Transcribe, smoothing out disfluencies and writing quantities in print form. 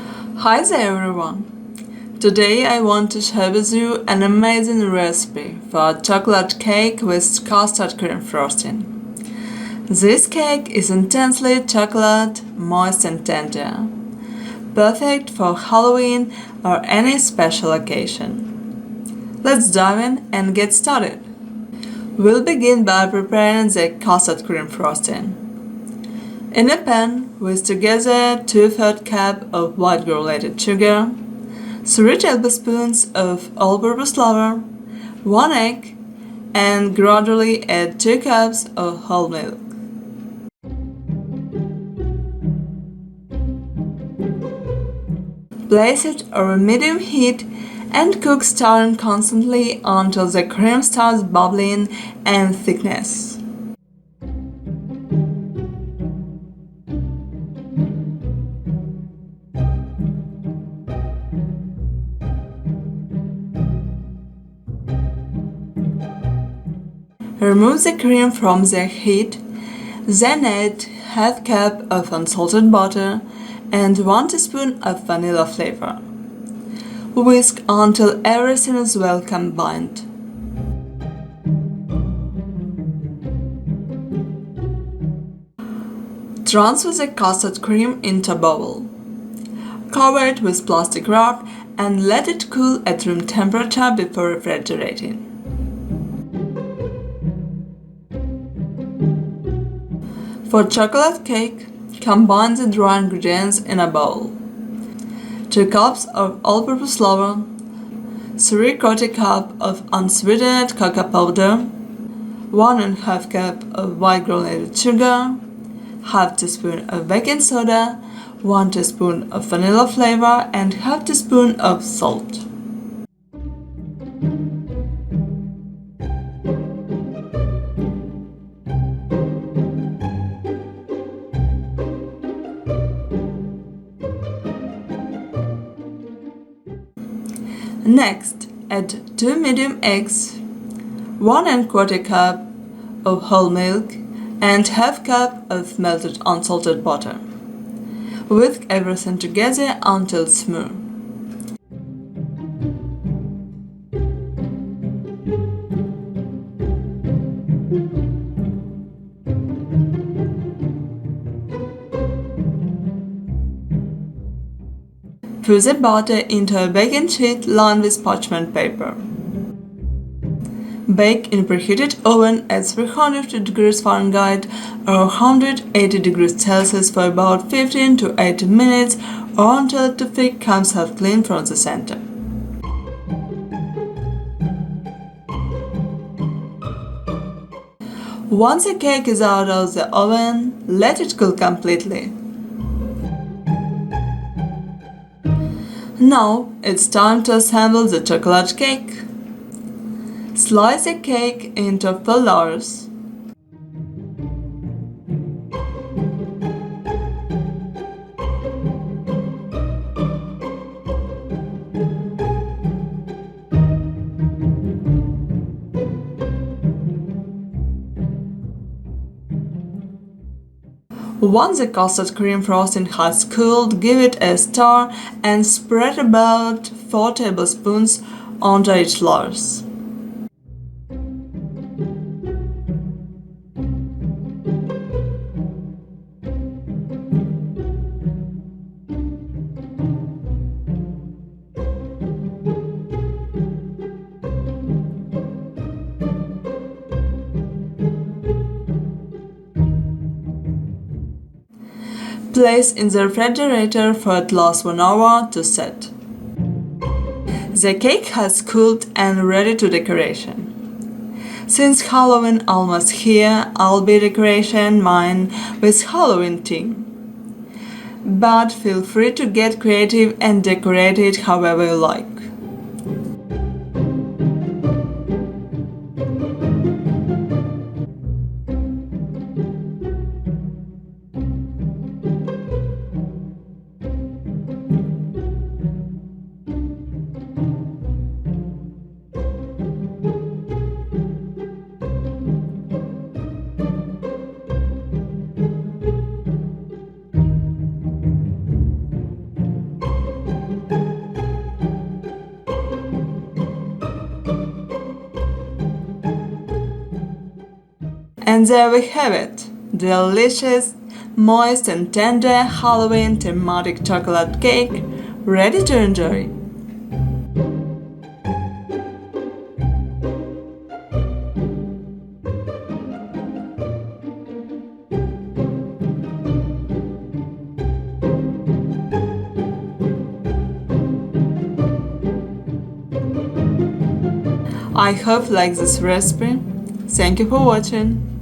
Hi there everyone! Today I want to share with you an amazing recipe for a chocolate cake with custard cream frosting. This cake is intensely chocolate, moist and tender, perfect for Halloween or any special occasion. Let's dive in and get started. We'll begin by preparing the custard cream frosting. In a pan, whisk together 2/3 cup of white granulated sugar, 3 tablespoons of all-purpose flour, 1 egg, and gradually add 2 cups of whole milk. Place it over medium heat and cook stirring constantly until the cream starts bubbling and thickness. Remove the cream from the heat, then add half cup of unsalted butter and 1 teaspoon of vanilla flavor. Whisk until everything is well combined. Transfer the custard cream into a bowl. Cover it with plastic wrap and let it cool at room temperature before refrigerating. For chocolate cake, combine the dry ingredients in a bowl. 2 cups of all-purpose flour, 3/4 cup of unsweetened cocoa powder, 1½ cup of white granulated sugar, half teaspoon of baking soda, 1 teaspoon of vanilla flavor, and half teaspoon of salt. Next, add 2 medium eggs, 1¼ cup of whole milk, and half cup of melted unsalted butter. Whisk everything together until smooth. Pour the butter into a baking sheet lined with parchment paper. Bake in preheated oven at 300 degrees Fahrenheit or 180 degrees Celsius for about 15 to 18 minutes or until the toffee comes half clean from the center. Once the cake is out of the oven, let it cool completely. Now it's time to assemble the chocolate cake. Slice the cake into 4 layers. Once the custard cream frosting has cooled, give it a stir and spread about 4 tablespoons onto each layer. Place in the refrigerator for at least 1 hour to set. The cake has cooled and ready to decoration. Since Halloween almost here, I'll be decorating mine with Halloween theme. But feel free to get creative and decorate it however you like. And there we have it, delicious, moist and tender Halloween thematic chocolate cake, ready to enjoy. I hope you like this recipe. Thank you for watching.